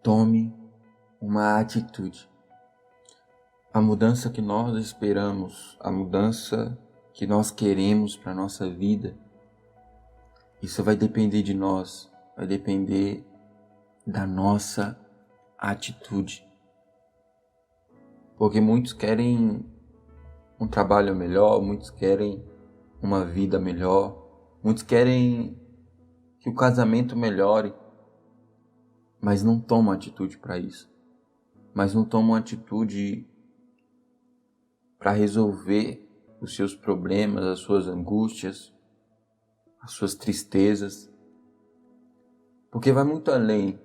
tome uma atitude. A mudança que nós esperamos, a mudança que nós queremos para a nossa vida, isso vai depender de nós, vai depender da nossa atitude. Porque muitos querem um trabalho melhor, muitos querem uma vida melhor, muitos querem que o casamento melhore, mas não tomam atitude para isso. Mas não tomam atitude para resolver os seus problemas, as suas angústias, as suas tristezas. Porque vai muito além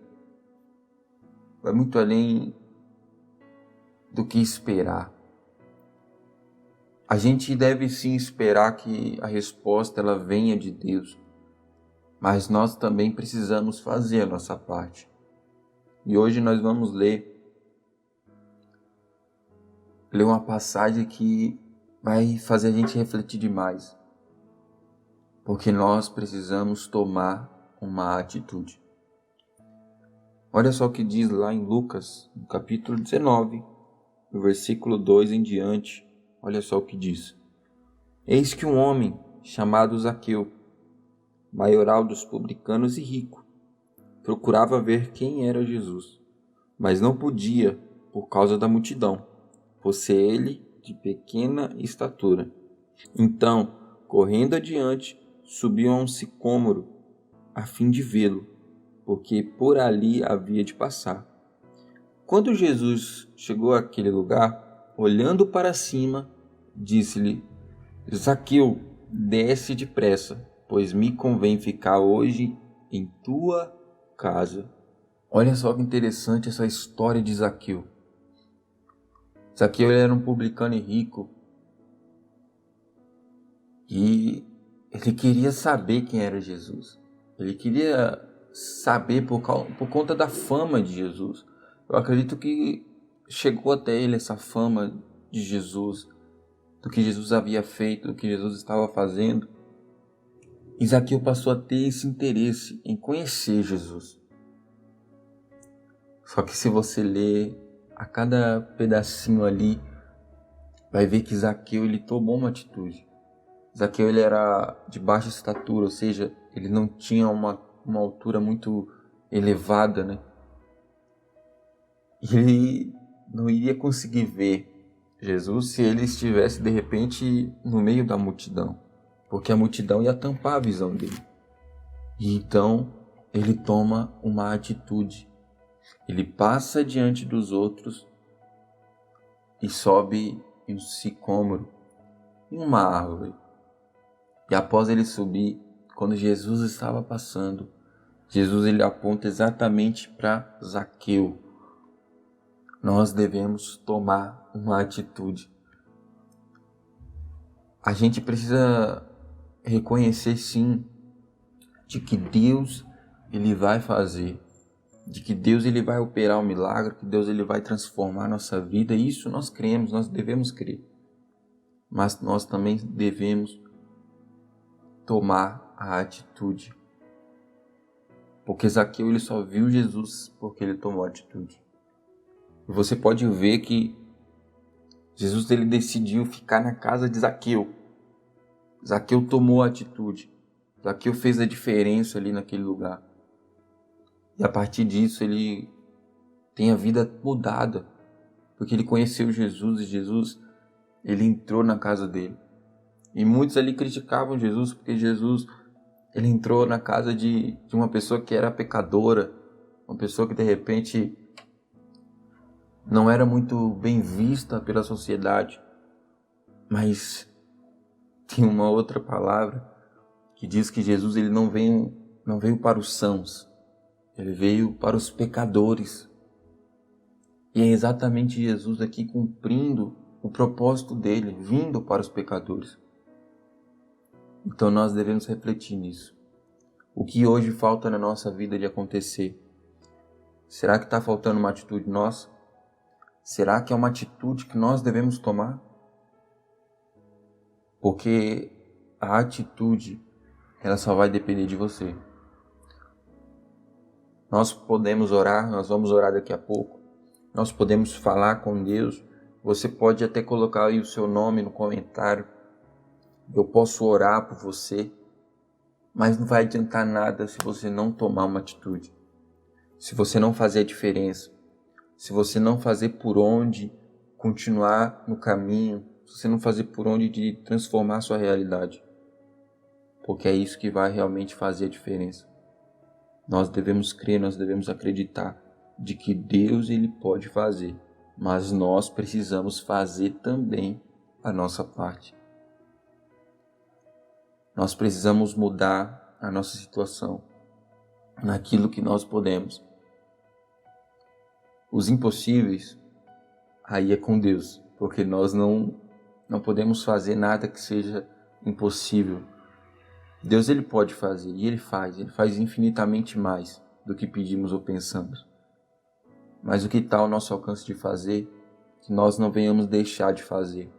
do que esperar. A gente deve sim esperar que a resposta ela venha de Deus, mas nós também precisamos fazer a nossa parte. E hoje nós vamos ler uma passagem que vai fazer a gente refletir demais, porque nós precisamos tomar uma atitude. Olha só o que diz lá em Lucas, no capítulo 19, no versículo 2 em diante. Olha só o que diz. Eis que um homem chamado Zaqueu, maioral dos publicanos e rico, procurava ver quem era Jesus, mas não podia por causa da multidão, por ser ele de pequena estatura. Então, correndo adiante, subiu a um sicômoro a fim de vê-lo, porque por ali havia de passar. Quando Jesus chegou àquele lugar, olhando para cima, disse-lhe: Zaqueu, desce depressa, pois me convém ficar hoje em tua casa. Olha só que interessante essa história de Zaqueu. Zaqueu era um publicano e rico, e ele queria saber quem era Jesus. Ele queria saber por conta da fama de Jesus. Eu acredito que chegou até ele essa fama de Jesus, do que Jesus havia feito, do que Jesus estava fazendo. E Zaqueu passou a ter esse interesse em conhecer Jesus. Só que se você ler a cada pedacinho ali, vai ver que Zaqueu ele tomou uma atitude. Zaqueu ele era de baixa estatura, ou seja, ele não tinha uma altura muito elevada, né? E ele não iria conseguir ver Jesus se ele estivesse de repente no meio da multidão, porque a multidão ia tampar a visão dele. E então ele toma uma atitude. Ele passa diante dos outros e sobe em um sicômoro, em uma árvore. E após ele subir, quando Jesus estava passando, Jesus ele aponta exatamente para Zaqueu. Nós devemos tomar uma atitude. A gente precisa reconhecer sim de que Deus ele vai fazer, de que Deus ele vai operar um milagre, que Deus ele vai transformar a nossa vida. Isso nós cremos, nós devemos crer. Mas nós também devemos tomar a atitude. Porque Zaqueu ele só viu Jesus porque ele tomou a atitude. E você pode ver que Jesus ele decidiu ficar na casa de Zaqueu. Zaqueu tomou a atitude. Zaqueu fez a diferença ali naquele lugar. E a partir disso ele tem a vida mudada. Porque ele conheceu Jesus e Jesus ele entrou na casa dele. E muitos ali criticavam Jesus porque Jesus ele entrou na casa de uma pessoa que era pecadora. Uma pessoa que de repente não era muito bem vista pela sociedade. Mas tem uma outra palavra que diz que Jesus ele não veio para os sãos, ele veio para os pecadores. E é exatamente Jesus aqui cumprindo o propósito dele, vindo para os pecadores. Então nós devemos refletir nisso. O que hoje falta na nossa vida de acontecer? Será que está faltando uma atitude nossa? Será que é uma atitude que nós devemos tomar? Porque a atitude, ela só vai depender de você. Nós podemos orar, nós vamos orar daqui a pouco. Nós podemos falar com Deus. Você pode até colocar aí o seu nome no comentário. Eu posso orar por você, mas não vai adiantar nada se você não tomar uma atitude. Se você não fazer a diferença, se você não fazer por onde continuar no caminho, se você não fazer por onde de transformar a sua realidade. Porque é isso que vai realmente fazer a diferença. Nós devemos crer, nós devemos acreditar de que Deus ele pode fazer, mas nós precisamos fazer também a nossa parte. Nós precisamos mudar a nossa situação naquilo que nós podemos. Os impossíveis, aí é com Deus, porque nós não podemos fazer nada que seja impossível. Deus ele pode fazer e ele faz infinitamente mais do que pedimos ou pensamos. Mas o que está ao nosso alcance de fazer, que nós não venhamos deixar de fazer,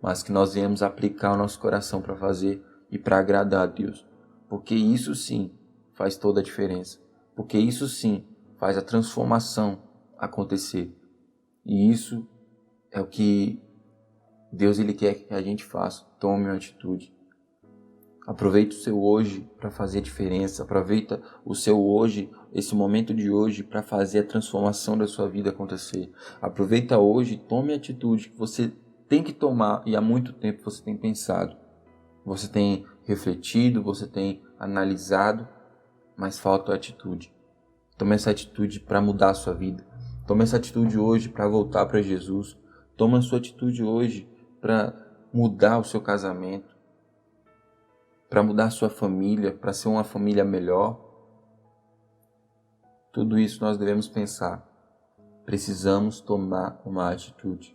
mas que nós venhamos aplicar o nosso coração para fazer e para agradar a Deus. Porque isso sim faz toda a diferença. Porque isso sim faz a transformação acontecer. E isso é o que Deus ele quer que a gente faça. Tome uma atitude. Aproveita o seu hoje para fazer a diferença. Aproveita o seu hoje, esse momento de hoje, para fazer a transformação da sua vida acontecer. Aproveita hoje, tome a atitude que você tem que tomar e há muito tempo você tem pensado. Você tem refletido, você tem analisado, mas falta a atitude. Tome essa atitude para mudar a sua vida. Tome essa atitude hoje para voltar para Jesus. Tome a sua atitude hoje para mudar o seu casamento, para mudar a sua família, para ser uma família melhor. Tudo isso nós devemos pensar. Precisamos tomar uma atitude.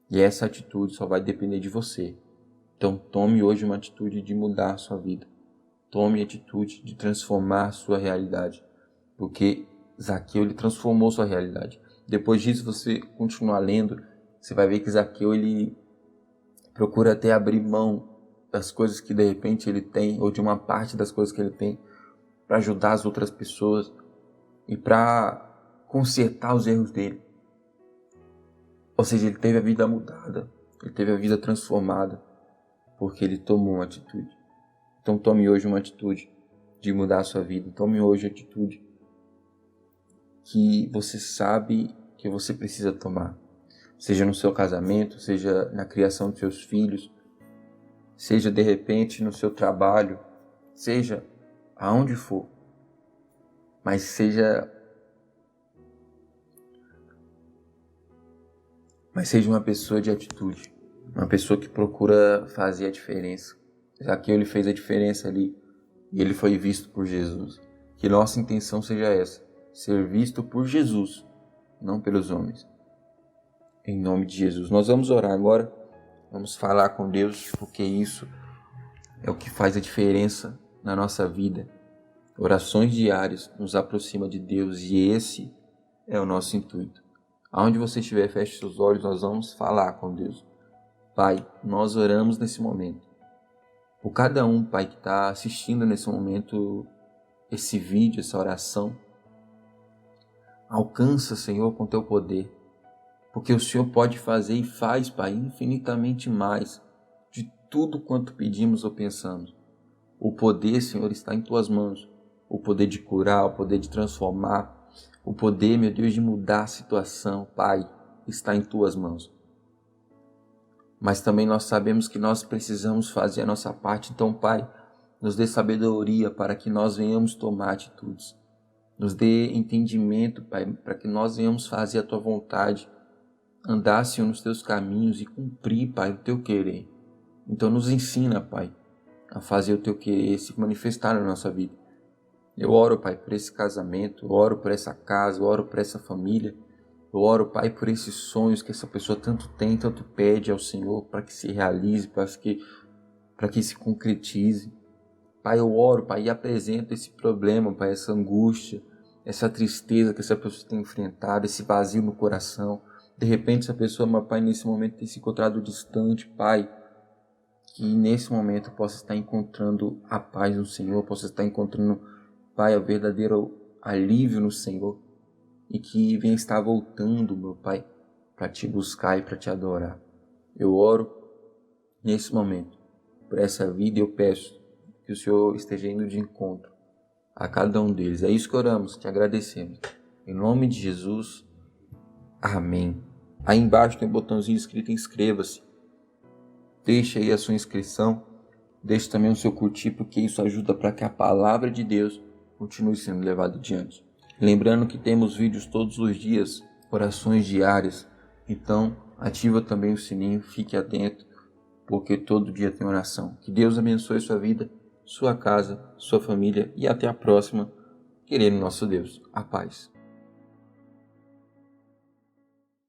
E essa atitude só vai depender de você. Então tome hoje uma atitude de mudar a sua vida. Tome a atitude de transformar a sua realidade. Porque Zaqueu ele transformou sua realidade. Depois disso você continuar lendo, você vai ver que Zaqueu ele procura até abrir mão das coisas que de repente ele tem, ou de uma parte das coisas que ele tem, para ajudar as outras pessoas e para consertar os erros dele. Ou seja, ele teve a vida mudada, ele teve a vida transformada, porque ele tomou uma atitude. Então tome hoje uma atitude de mudar a sua vida. Tome hoje a atitude que você sabe que você precisa tomar. Seja no seu casamento, seja na criação dos seus filhos, seja de repente no seu trabalho, seja aonde for. Mas seja uma pessoa de atitude, uma pessoa que procura fazer a diferença. Zaqueu ele fez a diferença ali e ele foi visto por Jesus. Que nossa intenção seja essa, ser visto por Jesus, não pelos homens. Em nome de Jesus. Nós vamos orar agora, vamos falar com Deus, porque isso é o que faz a diferença na nossa vida. Orações diárias nos aproxima de Deus e esse é o nosso intuito. Aonde você estiver, feche seus olhos, nós vamos falar com Deus. Pai, nós oramos nesse momento. Por cada um, Pai, que está assistindo nesse momento esse vídeo, essa oração. Alcança, Senhor, com Teu poder. Porque o Senhor pode fazer e faz, Pai, infinitamente mais de tudo quanto pedimos ou pensamos. O poder, Senhor, está em Tuas mãos. O poder de curar, o poder de transformar, o poder, meu Deus, de mudar a situação, Pai, está em Tuas mãos. Mas também nós sabemos que nós precisamos fazer a nossa parte. Então, Pai, nos dê sabedoria para que nós venhamos tomar atitudes. Nos dê entendimento, Pai, para que nós venhamos fazer a Tua vontade, andar, Senhor, nos Teus caminhos e cumprir, Pai, o Teu querer. Então nos ensina, Pai, a fazer o Teu querer se manifestar na nossa vida. Eu oro, Pai, por esse casamento, eu oro por essa casa, eu oro por essa família, eu oro, Pai, por esses sonhos que essa pessoa tanto tem, tanto pede ao Senhor para que se realize, para que se concretize. Pai, eu oro, Pai, e apresento esse problema, Pai, essa angústia, essa tristeza que essa pessoa tem enfrentado, esse vazio no coração. De repente essa pessoa, meu Pai, nesse momento tem se encontrado distante, Pai, que nesse momento possa estar encontrando a paz no Senhor, possa estar encontrando, Pai, a verdadeira alívio no Senhor e que venha estar voltando, meu Pai, para te buscar e para te adorar. Eu oro nesse momento por essa vida e eu peço que o Senhor esteja indo de encontro a cada um deles. É isso que oramos, te agradecemos. Em nome de Jesus, amém. Aí embaixo tem um botãozinho escrito inscreva-se. Deixe aí a sua inscrição, deixe também o seu curtir, porque isso ajuda para que a palavra de Deus continue sendo levada adiante. Lembrando que temos vídeos todos os dias, orações diárias, então ativa também o sininho, fique atento, porque todo dia tem oração. Que Deus abençoe sua vida, sua casa, sua família e até a próxima, querendo nosso Deus. A paz.